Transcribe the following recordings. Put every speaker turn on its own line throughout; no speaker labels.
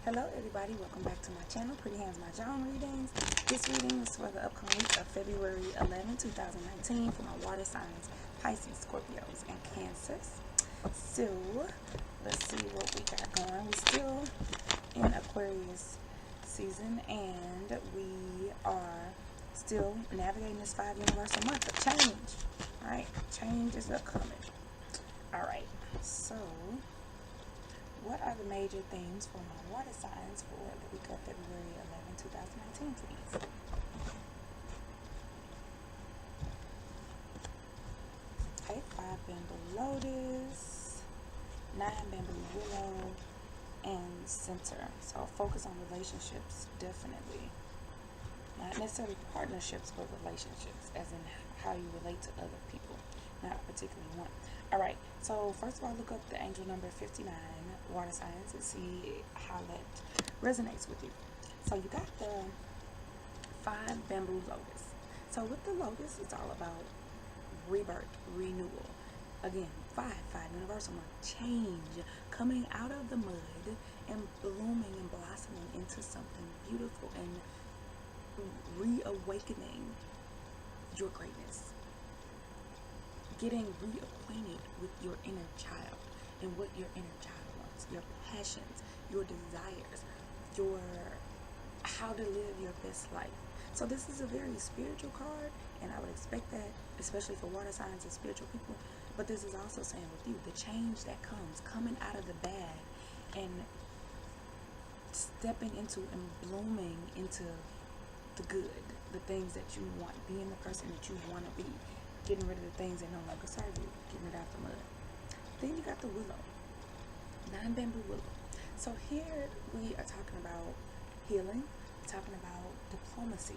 Hello everybody, welcome back to my channel, Pretty Hands Mah Jongg readings. This reading is for the upcoming week of February 11, 2019 for my water signs, Pisces, Scorpios, and Cancers. So, let's see what we got going. We're still in Aquarius season and we are still navigating this 5 universal month of change. Alright, change is upcoming. Alright, so what are the major themes for my water signs for the week of February 11, 2019, please? Okay, 5 bamboo lotus, 9 bamboo willow, and center. So focus on relationships, definitely. Not necessarily partnerships, but relationships, as in how you relate to other people, not particularly one. Alright, so first of all, look up the angel number 59, water signs, and see how that resonates with you. So you got the 5 bamboo lotus. So with the lotus, it's all about rebirth, renewal. Again, 5 universal month, change, coming out of the mud and blooming and blossoming into something beautiful and reawakening your greatness. Getting reacquainted with your inner child and what your inner child wants, your passions, your desires, your how to live your best life. So this is a very spiritual card, and I would expect that, especially for water signs and spiritual people. But this is also saying with you, the change that comes, coming out of the bad and stepping into and blooming into the good, the things that you want, being the person that you want to be. Getting rid of the things that no longer serve you, getting rid of the mud. Then you got the willow, 9 bamboo willow. So here we are talking about healing, we're talking about diplomacy,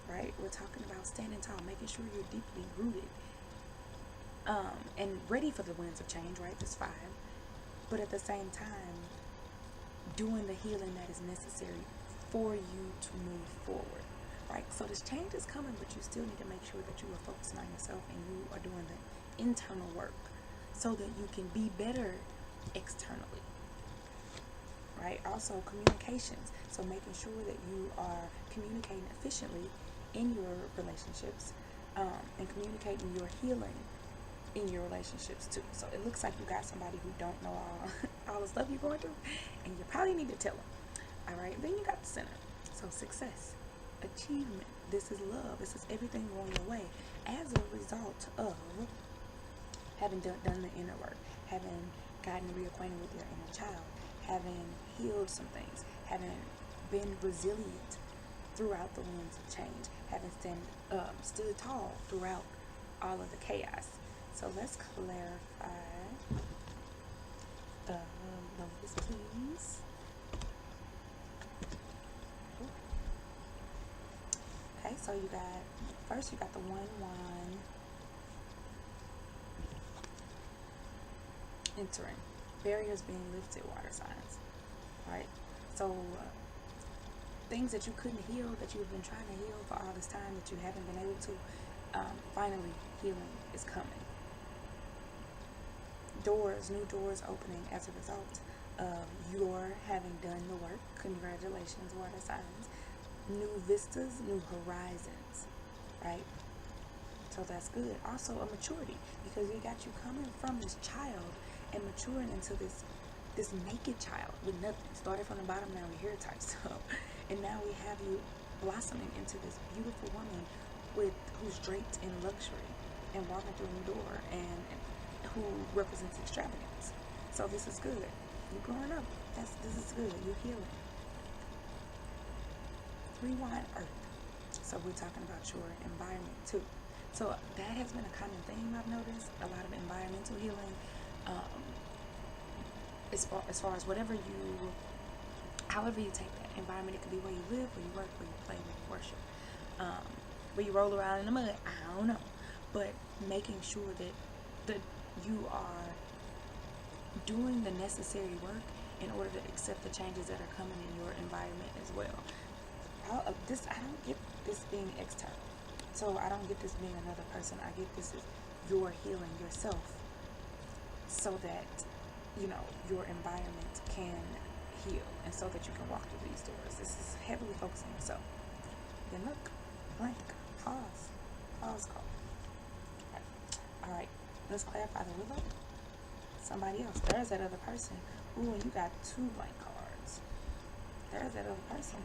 right? We're talking about standing tall, making sure you're deeply rooted and ready for the winds of change, right? This 5. But at the same time, doing the healing that is necessary for you to move forward. Right, so this change is coming, but you still need to make sure that you are focusing on yourself and you are doing the internal work so that you can be better externally. Right, also communications, so making sure that you are communicating efficiently in your relationships and communicating your healing in your relationships too. So it looks like you got somebody who don't know all the stuff you're going through, and you probably need to tell them. All right, then you got the center, so success, achievement. This is love. This is everything going your way as a result of having done the inner work, having gotten reacquainted with your inner child, having healed some things, having been resilient throughout the winds of change, having stood tall throughout all of the chaos. So let's clarify the lotus, please. Okay, so you got, first you got the 1-1 entering, barriers being lifted, water signs, right? So things that you couldn't heal, that you've been trying to heal for all this time that you haven't been able to, finally healing is coming. Doors, new doors opening as a result of your having done the work. Congratulations, water signs. New vistas, new horizons, right? So that's good. Also a maturity, because we got you coming from this child and maturing into this naked child with nothing. Started from the bottom, now we're here type stuff. And now we have you blossoming into this beautiful woman who's draped in luxury and walking through a door and who represents extravagance. So this is good. You're growing up. This is good. You're healing. 3-1 earth. So we're talking about your environment too. So that has been a common theme I've noticed. A lot of environmental healing. As far as however you take that environment, it could be where you live, where you work, where you play, where you worship, where you roll around in the mud. I don't know, but making sure that you are doing the necessary work in order to accept the changes that are coming in your environment as well. I don't get this being external. So I don't get this being another person. I get this as your healing yourself so that, your environment can heal and so that you can walk through these doors. This is heavily focusing on yourself. Then look, blank, pause call. All right, let's clarify the willow. Somebody else. There's that other person. Ooh, and you got 2 blank cards. There's that other person.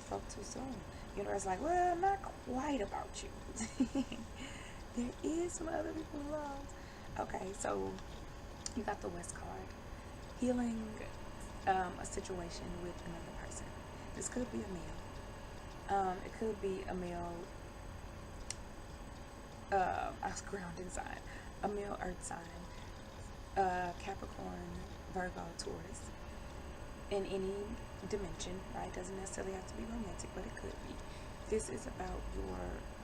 Spoke too soon. Universe like, well, not quite about you. There is some other people involved. Okay, so you got the West card. Healing a situation with another person. This could be a male. It could be a male grounding sign, a male earth sign, Capricorn, Virgo, Taurus, in any dimension, right? Doesn't necessarily have to be romantic, but it could be. This is about your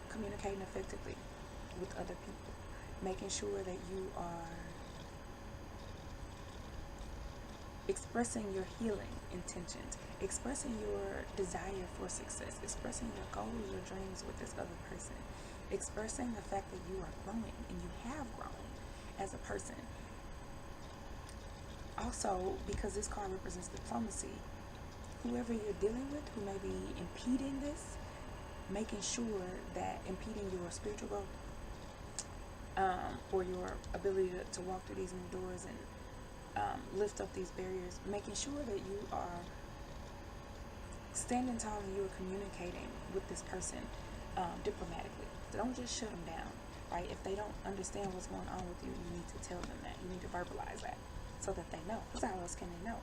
communicating effectively with other people, making sure that you are expressing your healing intentions, expressing your desire for success, expressing your goals, your dreams with this other person, expressing the fact that you are growing and you have grown as a person. Also, because this card represents diplomacy, whoever you're dealing with who may be impeding this, making sure that impeding your spiritual growth, or your ability to walk through these new doors and lift up these barriers, making sure that you are standing tall and you are communicating with this person diplomatically. So don't just shut them down, right? If they don't understand what's going on with you, you need to tell them that. You need to verbalize that so that they know. Because how else can they know?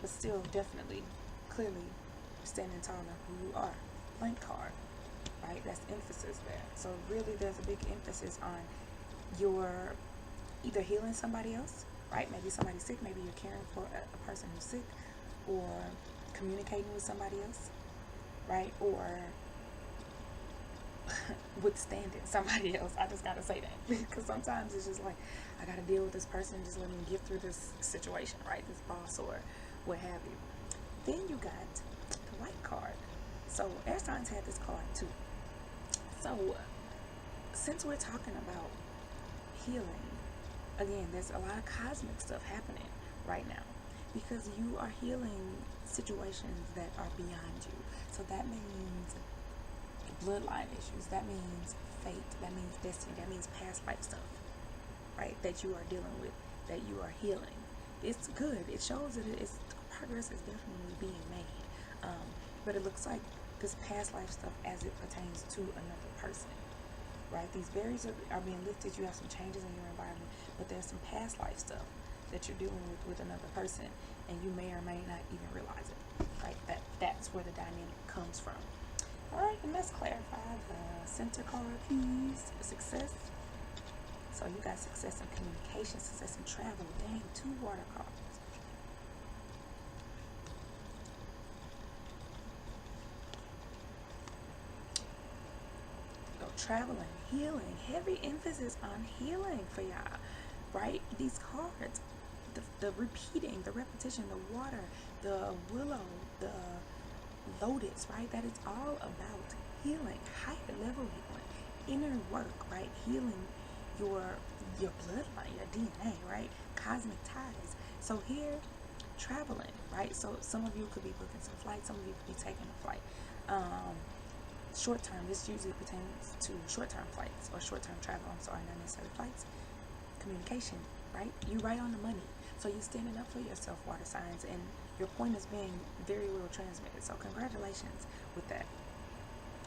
But still, definitely, clearly, standing tall on who you are. Blank card, right? That's emphasis there. So really, there's a big emphasis on your either healing somebody else, right? Maybe somebody's sick. Maybe you're caring for a person who's sick, or communicating with somebody else, right? Or withstanding somebody else. I just gotta say that because sometimes it's just like, I gotta deal with this person, just let me get through this situation, right? This boss or what have you. Then you got the white card. So air signs had this card too. So since we're talking about healing, again, there's a lot of cosmic stuff happening right now because you are healing situations that are beyond you. So that means bloodline issues, that means fate, that means destiny, that means past life stuff, right? That you are dealing with, that you are healing. It's good. It shows that it's progress is definitely being made. But it looks like this past life stuff as it pertains to another person, right? These barriers are being lifted. You have some changes in your environment, but there's some past life stuff that you're dealing with another person, and you may or may not even realize it, right? That's where the dynamic comes from. All right, and let's clarify the center card, please. Success. So you got success in communication, success in travel. Dang, 2 water cards. Go traveling, healing. Heavy emphasis on healing for y'all, right? These cards, the repeating, the repetition, the water, the willow, the lotus, right? That is all about healing, higher level healing, inner work, right? Healing your bloodline, your DNA, right? Cosmic ties. So here, traveling, right? So some of you could be booking some flights, some of you could be taking a flight. Short term, this usually pertains to short term flights or short term travel. I'm sorry, not necessarily flights. Communication, right? You right on the money. So you're standing up for yourself, water signs, and your point is being very well transmitted. So congratulations with that.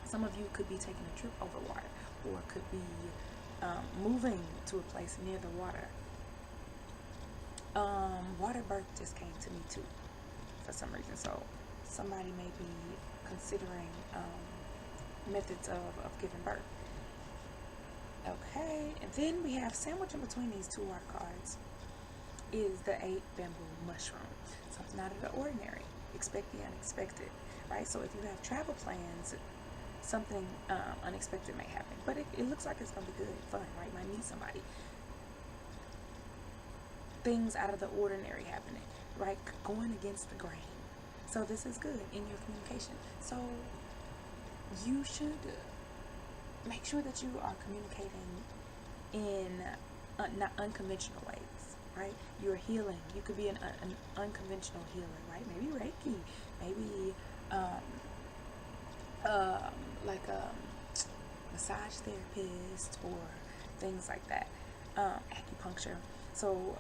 Some of you could be taking a trip over water, or could be moving to a place near the water. Water birth just came to me too, for some reason. So somebody may be considering methods of giving birth. Okay, and then we have sandwiched in between these 2 water cards is the 8 bamboo mushroom. Something out of the ordinary. Expect the unexpected, right? So if you have travel plans, something unexpected may happen. But it looks like it's going to be good and fun, right? You might meet somebody. Things out of the ordinary happening, right? Going against the grain. So this is good in your communication. So you should make sure that you are communicating in not unconventional ways, right? You're healing. You could be an unconventional healer, right? Maybe Reiki, maybe like a massage therapist or things like that, acupuncture. So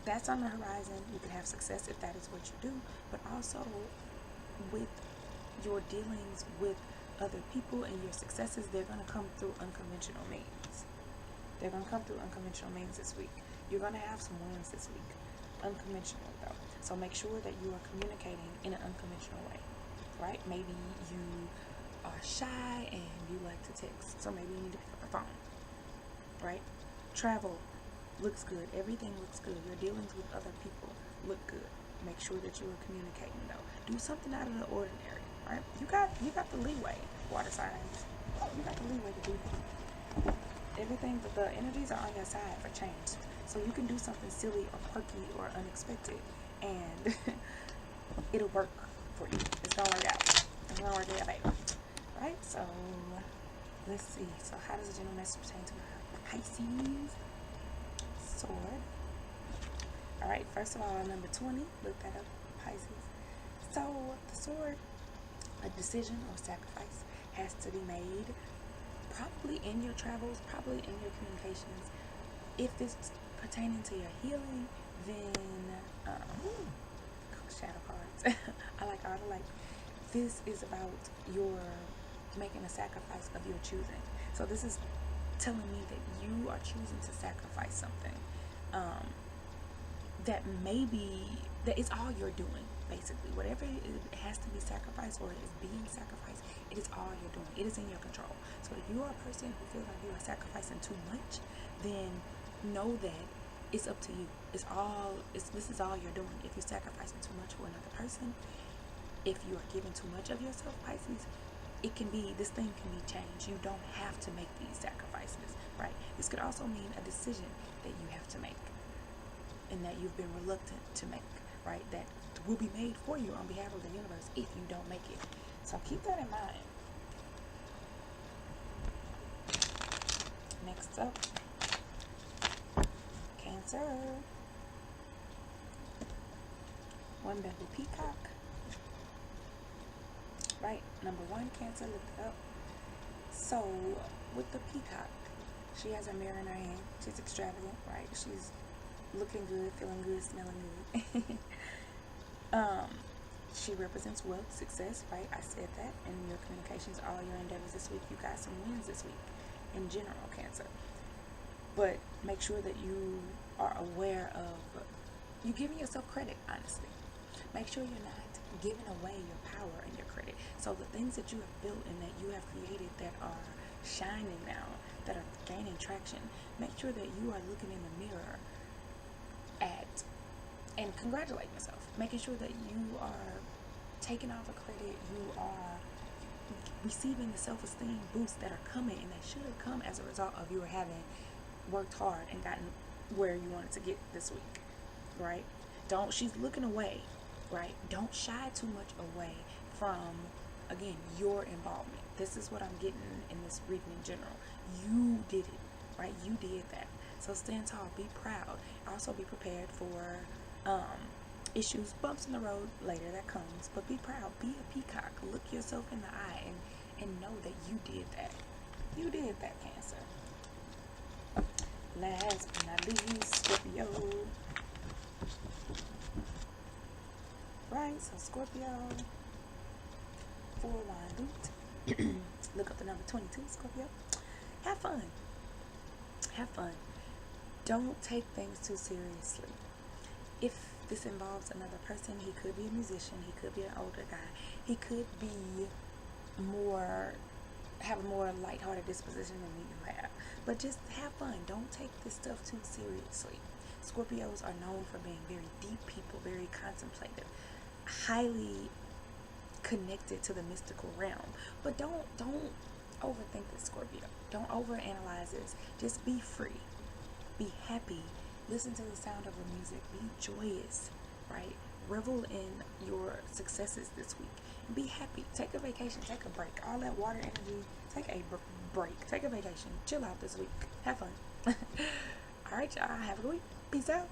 that's on the horizon. You can have success if that is what you do, but also with your dealings with other people and your successes, they're going to come through unconventional means. They're going to come through unconventional means this week. You're going to have some wins this week, unconventional though. So make sure that you are communicating in an unconventional way, right? Maybe you are shy and you like to text, so maybe you need to pick up the phone, right? Travel looks good. Everything looks good. Your dealings with other people look good. Make sure that you are communicating though. Do something out of the ordinary, right? You got the leeway, water signs. You got the leeway to do that. Everything, the energies are on your side for change. So you can do something silly or quirky or unexpected, and it'll work for you. It's gonna work out. It's gonna work out, baby. Right? So let's see. So how does the general message pertain to Pisces? Sword. All right. First of all, number 20. Look that up, Pisces. So the sword, a decision or sacrifice, has to be made. Probably in your travels, probably in your communications. If it's pertaining to your healing, then shadow cards. I like all the like. This is about your making a sacrifice of your choosing. So this is telling me that you are choosing to sacrifice something that maybe that it's all you're doing. Basically, whatever it has to be sacrificed or is being sacrificed, it is all you're doing. It is in your control. So if you are a person who feels like you are sacrificing too much, then know that it's up to you. This is all you're doing. If you're sacrificing too much for another person, if you are giving too much of yourself, Pisces, this thing can be changed. You don't have to make these sacrifices, right? This could also mean a decision that you have to make and that you've been reluctant to make, right? That will be made for you on behalf of the universe if you don't make it. So keep that in mind. Next up, Cancer. One bamboo peacock. Right, number 1, Cancer, look it up. So with the peacock, she has a mirror in her hand. She's extravagant, right? She's looking good, feeling good, smelling good. She represents wealth, success, right? I said that. In your communications, all your endeavors this week, you got some wins this week in general, Cancer. But make sure that you are aware of you giving yourself credit, honestly. Make sure you're not giving away your power and your credit. So the things that you have built and that you have created that are shining now, that are gaining traction, make sure that you are looking in the mirror and congratulating yourself. Making sure that you are taking all the credit, you are receiving the self-esteem boosts that are coming, and that should have come as a result of you having worked hard and gotten where you wanted to get this week, right? She's looking away, right? Don't shy too much away from, again, your involvement. This is what I'm getting in this reading in general. You did it, right? You did that. So stand tall, be proud. Also be prepared for issues, bumps in the road later that comes, but be proud, be a peacock, look yourself in the eye and know that you did that. You did that, Cancer. Last but not least, Scorpio. Right, so Scorpio, 4-wine loot. Look up the number 22, Scorpio. Have fun. Have fun. Don't take things too seriously. If this involves another person, he could be a musician, he could be an older guy, he could be have a more lighthearted disposition than you have. But just have fun. Don't take this stuff too seriously. Scorpios are known for being very deep people, very contemplative, highly connected to the mystical realm. But don't overthink this, Scorpio. Don't overanalyze this. Just be free. Be happy. Listen to the sound of the music. Be joyous, right? Revel in your successes this week. Be happy. Take a vacation. Take a break. All that water energy, take a break. Take a vacation. Chill out this week. Have fun. All right, y'all. Have a good week. Peace out.